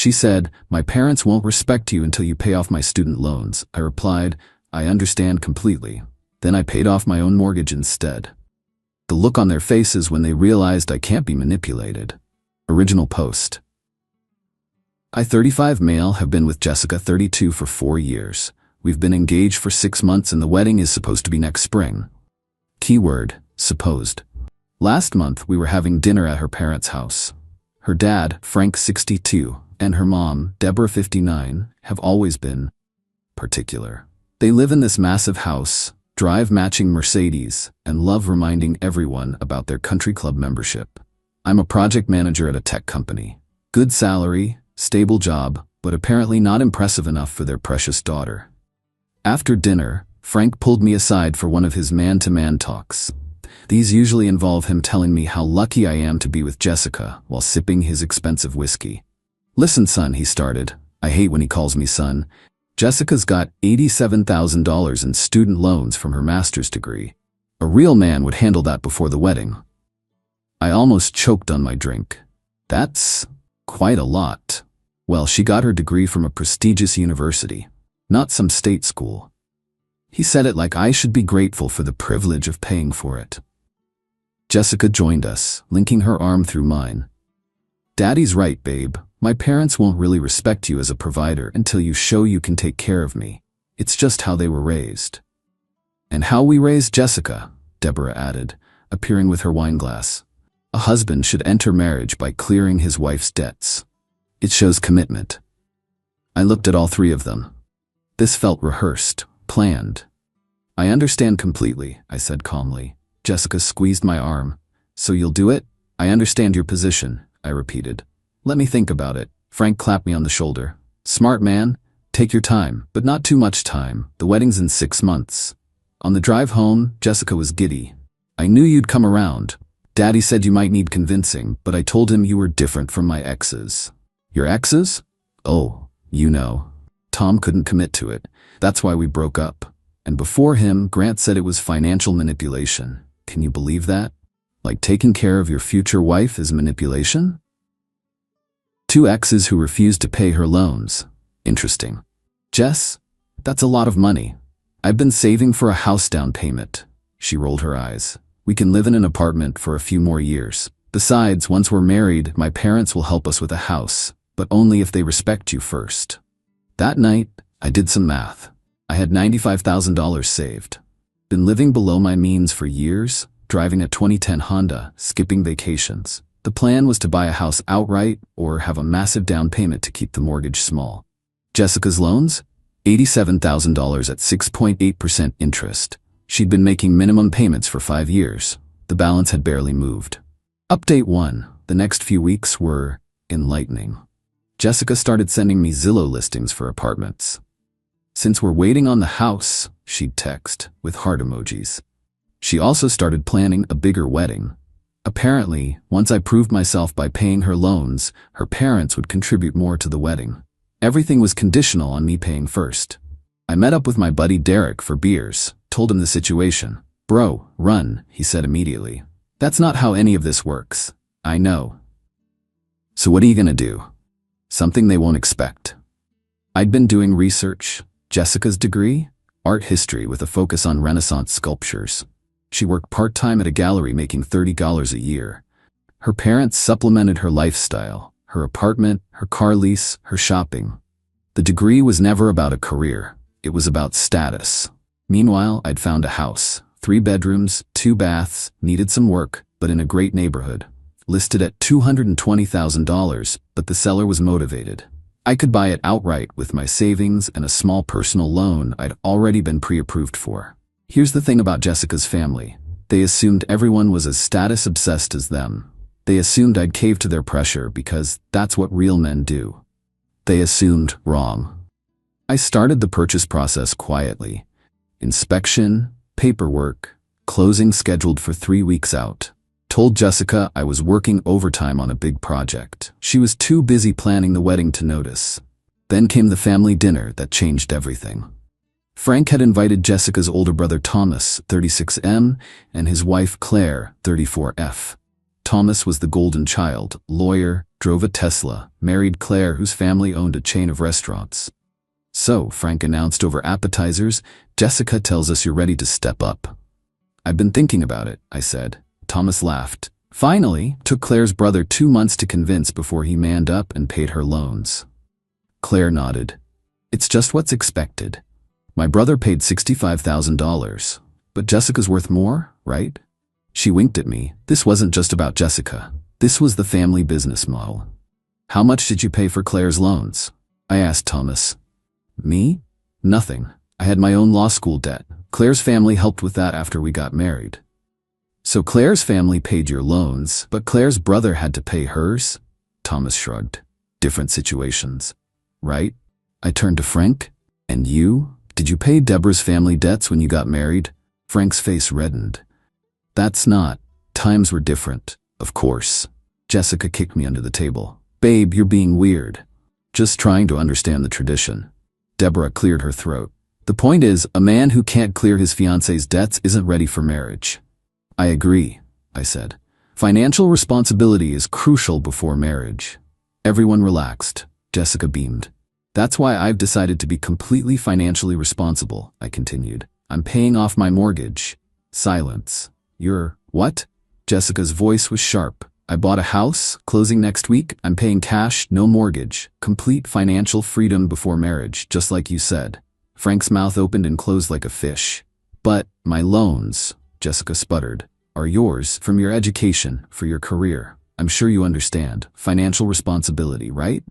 She said, "My parents won't respect you until you pay off my student loans." I replied, "I understand completely." Then I paid off my own mortgage instead. The look on their faces when they realized I can't be manipulated. Original post. I, 35 male, have been with Jessica, 32, for 4 years. We've been engaged for 6 months and the wedding is supposed to be next spring. Keyword, supposed. Last month we were having dinner at her parents' house. Her dad, Frank, 62, and her mom, Deborah, 59, have always been particular. They live in this massive house, drive matching Mercedes, and love reminding everyone about their country club membership. I'm a project manager at a tech company. Good salary, stable job, but apparently not impressive enough for their precious daughter. After dinner, Frank pulled me aside for one of his man-to-man talks. These usually involve him telling me how lucky I am to be with Jessica while sipping his expensive whiskey. "Listen, son," he started. I hate when he calls me son. "Jessica's got $87,000 in student loans from her master's degree. A real man would handle that before the wedding." I almost choked on my drink. That's quite a lot. Well, she got her degree from a prestigious university, not some state school. He said it like I should be grateful for the privilege of paying for it. Jessica joined us, linking her arm through mine. "Daddy's right, babe. My parents won't really respect you as a provider until you show you can take care of me. It's just how they were raised." "And how we raised Jessica," Deborah added, appearing with her wine glass. "A husband should enter marriage by clearing his wife's debts. It shows commitment." I looked at all three of them. This felt rehearsed, planned. "I understand completely," I said calmly. Jessica squeezed my arm. "So you'll do it?" "I understand your position," I repeated. "Let me think about it." Frank clapped me on the shoulder. "Smart man. Take your time, but not too much time. The wedding's in 6 months. On the drive home, Jessica was giddy. "I knew you'd come around. Daddy said you might need convincing, but I told him you were different from my exes." "Your exes?" "Oh, you know. Tom couldn't commit to it. That's why we broke up. And before him, Grant said it was financial manipulation. Can you believe that? Like taking care of your future wife is manipulation? 2 exes who refused to pay her loans. Interesting. Jess, that's a lot of money. I've been saving for a house down payment." She rolled her eyes. "We can live in an apartment for a few more years. Besides, once we're married, my parents will help us with a house, but only if they respect you first." That night, I did some math. I had $95,000 saved. Been living below my means for years, driving a 2010 Honda, skipping vacations. The plan was to buy a house outright or have a massive down payment to keep the mortgage small. Jessica's loans? $87,000 at 6.8% interest. She'd been making minimum payments for 5 years. The balance had barely moved. Update 1. The next few weeks were enlightening. Jessica started sending me Zillow listings for apartments. "Since we're waiting on the house," she'd text, with heart emojis. She also started planning a bigger wedding. Apparently, once I proved myself by paying her loans, her parents would contribute more to the wedding. Everything was conditional on me paying first. I met up with my buddy Derek for beers, told him the situation. "Bro, run," he said immediately. "That's not how any of this works." "I know." "So what are you gonna do?" "Something they won't expect." I'd been doing research. Jessica's degree? Art history with a focus on Renaissance sculptures. She worked part-time at a gallery making $30 a year. Her parents supplemented her lifestyle, her apartment, her car lease, her shopping. The degree was never about a career. It was about status. Meanwhile, I'd found a house, 3 bedrooms, 2 baths, needed some work, but in a great neighborhood. Listed at $220,000, but the seller was motivated. I could buy it outright with my savings and a small personal loan I'd already been pre-approved for. Here's the thing about Jessica's family. They assumed everyone was as status-obsessed as them. They assumed I'd cave to their pressure because that's what real men do. They assumed wrong. I started the purchase process quietly. Inspection, paperwork, closing scheduled for 3 weeks out. Told Jessica I was working overtime on a big project. She was too busy planning the wedding to notice. Then came the family dinner that changed everything. Frank had invited Jessica's older brother Thomas, 36M, and his wife Claire, 34F. Thomas was the golden child, lawyer, drove a Tesla, married Claire whose family owned a chain of restaurants. So, Frank announced over appetizers, Jessica tells us you're ready to step up. I've been thinking about it, I said. Thomas laughed. Finally, took Claire's brother 2 months to convince before he manned up and paid her loans. Claire nodded. It's just what's expected. My brother paid $65,000, but Jessica's worth more, right? She winked at me. This wasn't just about Jessica. This was the family business model. How much did you pay for Claire's loans? I asked Thomas. Me? Nothing. I had my own law school debt. Claire's family helped with that after we got married. So Claire's family paid your loans, but Claire's brother had to pay hers? Thomas shrugged. Different situations. Right? I turned to Frank. And you? Did you pay Deborah's family debts when you got married? Frank's face reddened. That's not. Times were different, of course. Jessica kicked me under the table. Babe, you're being weird. Just trying to understand the tradition. Deborah cleared her throat. The point is, a man who can't clear his fiancé's debts isn't ready for marriage. I agree, I said. Financial responsibility is crucial before marriage. Everyone relaxed. Jessica beamed. That's why I've decided to be completely financially responsible, I continued. I'm paying off my mortgage. Silence. You're, what? Jessica's voice was sharp. I bought a house, closing next week. I'm paying cash, no mortgage. Complete financial freedom before marriage, just like you said. Frank's mouth opened and closed like a fish. But my loans, Jessica sputtered, are yours from your education, for your career. I'm sure you understand. Financial responsibility, right?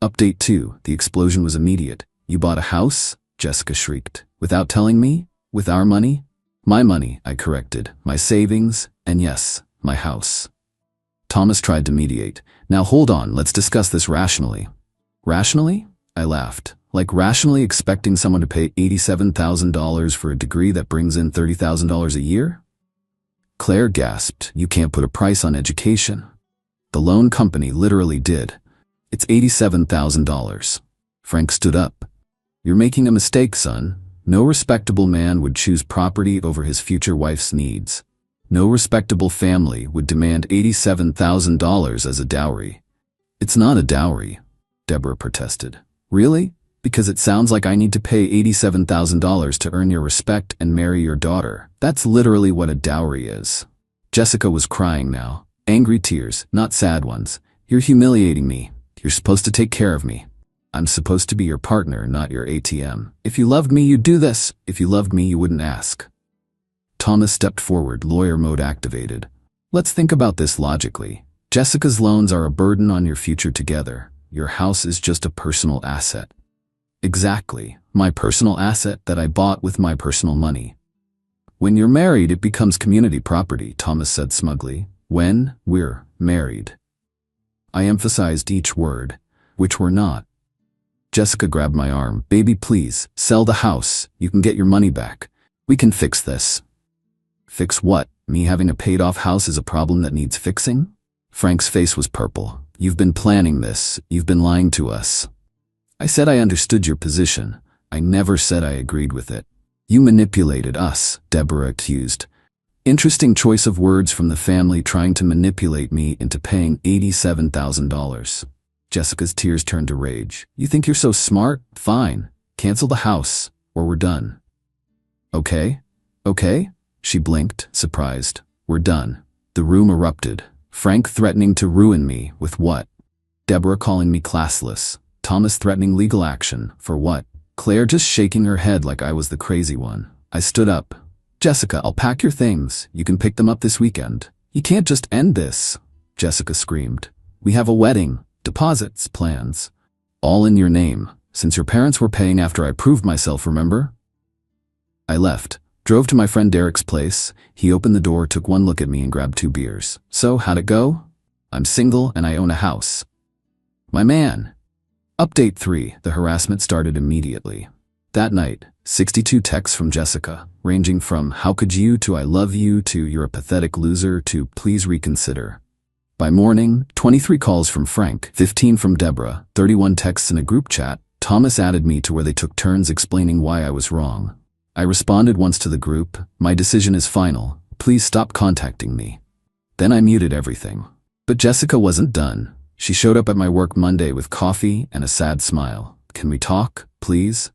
Update 2. The explosion was immediate. You bought a house? Jessica shrieked. Without telling me? With our money? My money, I corrected. My savings, and yes, my house. Thomas tried to mediate. Now hold on, let's discuss this rationally. Rationally? I laughed. Like rationally expecting someone to pay $87,000 for a degree that brings in $30,000 a year? Claire gasped. You can't put a price on education. The loan company literally did. It's $87,000. Frank stood up. You're making a mistake, son. No respectable man would choose property over his future wife's needs. No respectable family would demand $87,000 as a dowry. It's not a dowry, Deborah protested. Really? Because it sounds like I need to pay $87,000 to earn your respect and marry your daughter. That's literally what a dowry is. Jessica was crying now. Angry tears, not sad ones. You're humiliating me. You're supposed to take care of me. I'm supposed to be your partner, not your ATM. If you loved me, you'd do this. If you loved me, you wouldn't ask. Thomas stepped forward, lawyer mode activated. Let's think about this logically. Jessica's loans are a burden on your future together. Your house is just a personal asset. Exactly. My personal asset that I bought with my personal money. When you're married, it becomes community property, Thomas said smugly. When we're married. I emphasized each word, which we're not. Jessica grabbed my arm. Baby, please, sell the house. You can get your money back. We can fix this. Fix what? Me having a paid-off house is a problem that needs fixing? Frank's face was purple. You've been planning this. You've been lying to us. I said I understood your position. I never said I agreed with it. You manipulated us, Deborah accused. Interesting choice of words from the family trying to manipulate me into paying $87,000. Jessica's tears turned to rage. You think you're so smart? Fine. Cancel the house, or we're done. Okay? Okay? She blinked, surprised. We're done. The room erupted. Frank threatening to ruin me, with what? Deborah calling me classless. Thomas threatening legal action, for what? Claire just shaking her head like I was the crazy one. I stood up. Jessica, I'll pack your things. You can pick them up this weekend. You can't just end this, Jessica screamed. We have a wedding, deposits, plans. All in your name, since your parents were paying after I proved myself, remember? I left, drove to my friend Derek's place. He opened the door, took one look at me and grabbed 2 beers. So, how'd it go? I'm single and I own a house. My man. Update 3. The harassment started immediately. That night, 62 texts from Jessica, ranging from how could you to I love you to you're a pathetic loser to please reconsider. By morning, 23 calls from Frank, 15 from Deborah, 31 texts in a group chat. Thomas added me to where they took turns explaining why I was wrong. I responded once to the group, my decision is final. Please stop contacting me. Then I muted everything. But Jessica wasn't done. She showed up at my work Monday with coffee and a sad smile. "Can we talk, please?"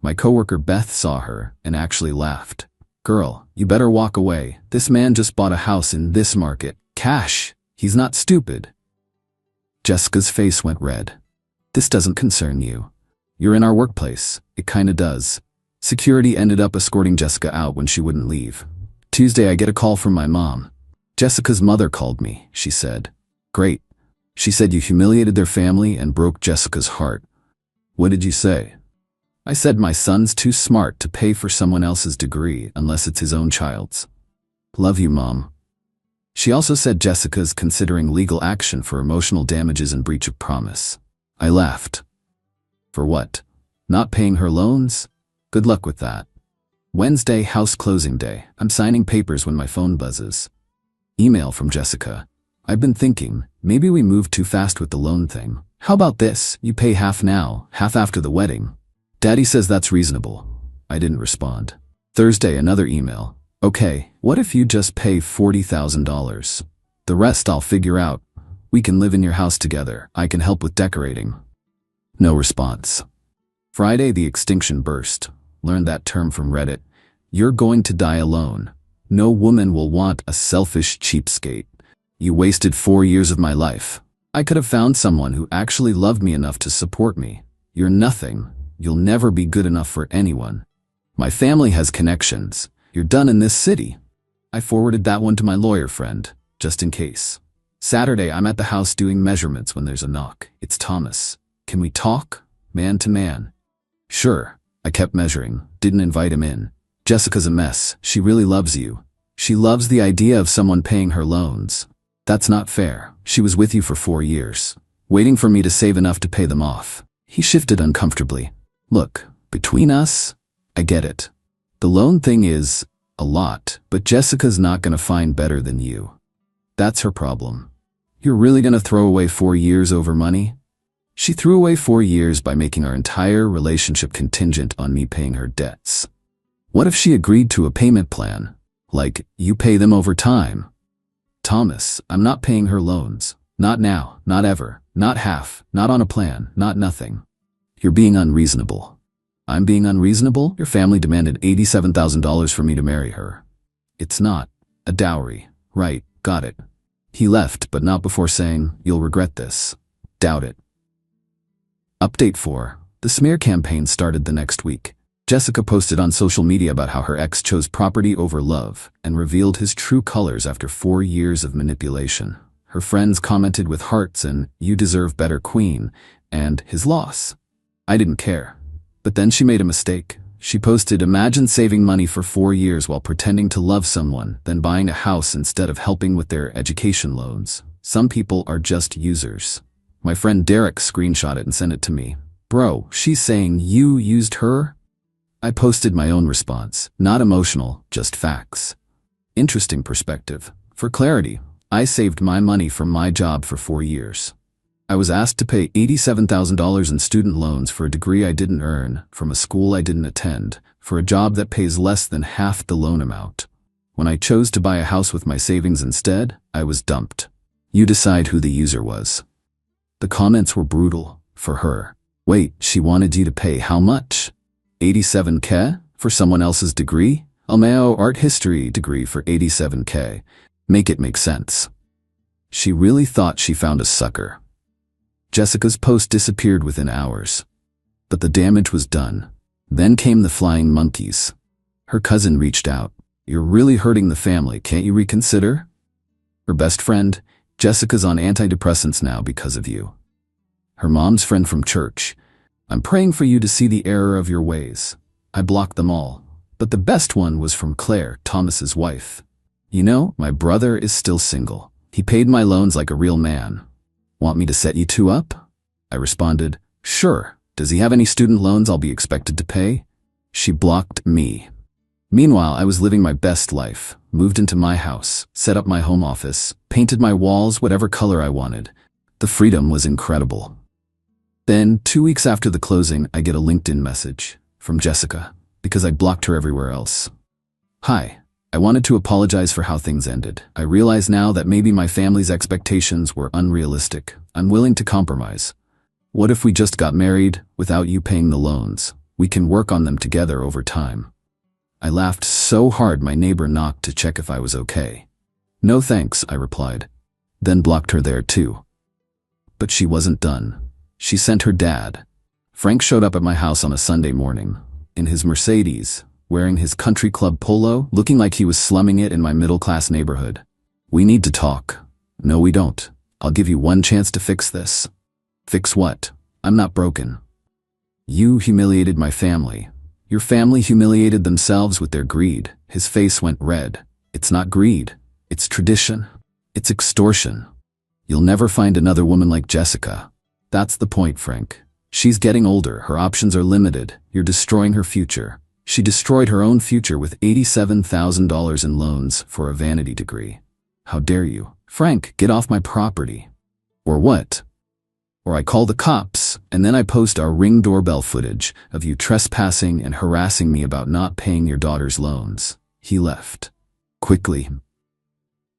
My coworker Beth saw her and actually laughed. "Girl, you better walk away. This man just bought a house in this market. Cash. He's not stupid." Jessica's face went red. "This doesn't concern you. You're in our workplace. It kinda does." Security ended up escorting Jessica out when she wouldn't leave. Tuesday, I get a call from my mom. "Jessica's mother called me," she said. "Great. She said you humiliated their family and broke Jessica's heart." "What did you say?" "I said my son's too smart to pay for someone else's degree unless it's his own child's." "Love you, Mom." She also said Jessica's considering legal action for emotional damages and breach of promise. I laughed. For what? Not paying her loans? Good luck with that. Wednesday, house closing day. I'm signing papers when my phone buzzes. Email from Jessica. "I've been thinking, maybe we moved too fast with the loan thing. How about this? You pay half now, half after the wedding. Daddy says that's reasonable." I didn't respond. Thursday, another email. "Okay, what if you just pay $40,000? The rest I'll figure out. We can live in your house together. I can help with decorating." No response. Friday, the extinction burst. Learned that term from Reddit. You're going to die alone. No woman will want a selfish cheapskate. You wasted 4 years of my life. I could have found someone who actually loved me enough to support me. You're nothing. You'll never be good enough for anyone. My family has connections. You're done in this city. I forwarded that one to my lawyer friend, just in case. Saturday, I'm at the house doing measurements when there's a knock. It's Thomas. "Can we talk? Man to man." Sure. I kept measuring, didn't invite him in. "Jessica's a mess. She really loves you. She loves the idea of someone paying her loans. That's not fair. She was with you for 4 years, waiting for me to save enough to pay them off." He shifted uncomfortably. "Look, between us, I get it. The loan thing is a lot, but Jessica's not gonna find better than you. That's her problem. You're really gonna throw away 4 years over money?" She threw away 4 years by making our entire relationship contingent on me paying her debts. What if she agreed to a payment plan? Like, you pay them over time. "Thomas, I'm not paying her loans. Not now, not ever, not half, not on a plan, not nothing." "You're being unreasonable." "I'm being unreasonable? Your family demanded $87,000 for me to marry her. It's not a dowry. Right, got it." He left, but not before saying, "You'll regret this." Doubt it. Update 4. The smear campaign started the next week. Jessica posted on social media about how her ex chose property over love and revealed his true colors after 4 years of manipulation. Her friends commented with hearts and "You deserve better, queen," and "his loss." I didn't care. But then she made a mistake. She posted, "Imagine saving money for 4 years while pretending to love someone, then buying a house instead of helping with their education loans. Some people are just users." My friend Derek screenshot it and sent it to me. "Bro, she's saying you used her?" I posted my own response. Not emotional, just facts. Interesting perspective. For clarity, I saved my money from my job for 4 years. I was asked to pay $87,000 in student loans for a degree I didn't earn, from a school I didn't attend, for a job that pays less than half the loan amount. When I chose to buy a house with my savings instead, I was dumped. You decide who the user was. The comments were brutal, for her. "Wait, she wanted you to pay how much? $87K? For someone else's degree? Almao art history degree for $87K. Make it make sense." She really thought she found a sucker. Jessica's post disappeared within hours. But the damage was done. Then came the flying monkeys. Her cousin reached out. "You're really hurting the family, can't you reconsider?" Her best friend, "Jessica's on antidepressants now because of you." Her mom's friend from church, "I'm praying for you to see the error of your ways." I blocked them all. But the best one was from Claire, Thomas's wife. "You know, my brother is still single. He paid my loans like a real man. Want me to set you two up?" I responded, "Sure. Does he have any student loans I'll be expected to pay?" She blocked me. Meanwhile, I was living my best life, moved into my house, set up my home office, painted my walls whatever color I wanted. The freedom was incredible. Then, 2 weeks after the closing, I get a LinkedIn message from Jessica, because I blocked her everywhere else. "Hi, I wanted to apologize for how things ended. I realize now that maybe my family's expectations were unrealistic. I'm willing to compromise. What if we just got married without you paying the loans? We can work on them together over time. I laughed so hard my neighbor knocked to check if I was okay. No thanks, I replied, then blocked her there too. But she wasn't done. She sent her dad. Frank showed up at my house on a Sunday morning, in his Mercedes, wearing his country club polo, looking like he was slumming it in my middle-class neighborhood. We need to talk. No, we don't. I'll give you one chance to fix this. Fix what? I'm not broken. You humiliated my family. Your family humiliated themselves with their greed. His face went red. It's not greed. It's tradition. It's extortion. You'll never find another woman like Jessica. That's the point, Frank. She's getting older. Her options are limited. You're destroying her future. She destroyed her own future with $87,000 in loans for a vanity degree. How dare you? Frank, get off my property. Or what? Or I call the cops, and then I post our Ring doorbell footage of you trespassing and harassing me about not paying your daughter's loans. He left. Quickly.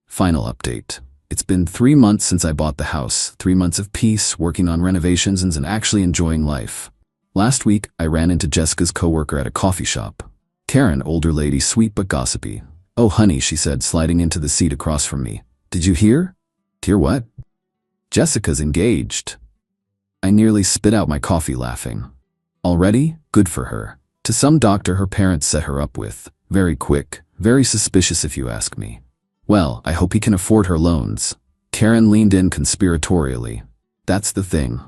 Final update. It's been 3 months since I bought the house. 3 months of peace, working on renovations and actually enjoying life. Last week, I ran into Jessica's coworker at a coffee shop. Karen, older lady, sweet but gossipy. Oh honey, she said, sliding into the seat across from me. Did you hear? Hear what? Jessica's engaged. I nearly spit out my coffee laughing. Already? Good for her. To some doctor her parents set her up with. Very quick, very suspicious if you ask me. Well, I hope he can afford her loans. Karen leaned in conspiratorially. That's the thing.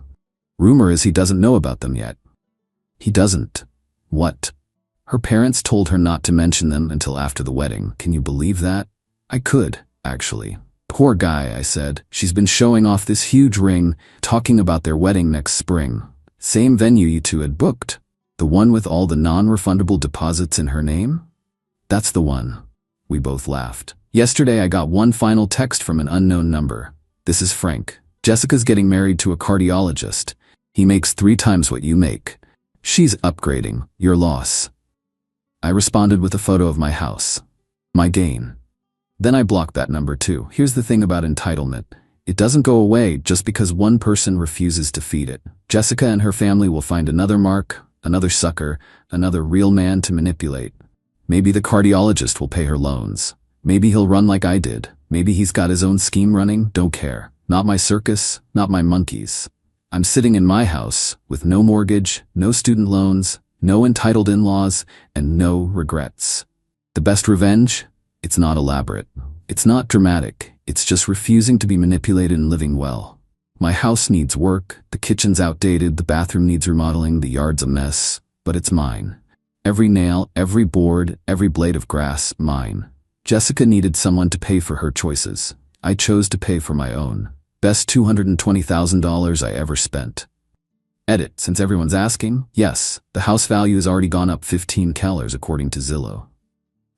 Rumor is he doesn't know about them yet. He doesn't. What? Her parents told her not to mention them until after the wedding. Can you believe that? I could, actually. Poor guy, I said. She's been showing off this huge ring, talking about their wedding next spring. Same venue you two had booked. The one with all the non-refundable deposits in her name? That's the one. We both laughed. Yesterday I got one final text from an unknown number. This is Frank. Jessica's getting married to a cardiologist. He makes 3 times what you make. She's upgrading. Your loss. I responded with a photo of my house. My gain. Then I blocked that number too. Here's the thing about entitlement. It doesn't go away just because one person refuses to feed it. Jessica and her family will find another Mark, another sucker, another real man to manipulate. Maybe the cardiologist will pay her loans. Maybe he'll run like I did. Maybe he's got his own scheme running. Don't care. Not my circus, not my monkeys. I'm sitting in my house with no mortgage, no student loans, no entitled in-laws, and no regrets. The best revenge? It's not elaborate. It's not dramatic. It's just refusing to be manipulated and living well. My house needs work. The kitchen's outdated. The bathroom needs remodeling. The yard's a mess. But it's mine. Every nail, every board, every blade of grass, mine. Jessica needed someone to pay for her choices. I chose to pay for my own. Best $220,000 I ever spent. Edit, since everyone's asking, yes, the house value has already gone up 15 kellers according to Zillow.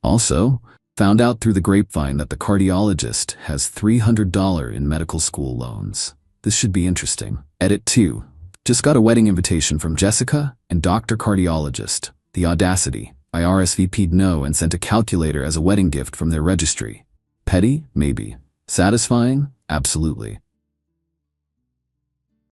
Also, found out through the grapevine that the cardiologist has $300 in medical school loans. This should be interesting. Edit 2. Just got a wedding invitation from Jessica and Dr. Cardiologist. The audacity. I RSVP'd no and sent a calculator as a wedding gift from their registry. Petty? Maybe. Satisfying? Absolutely.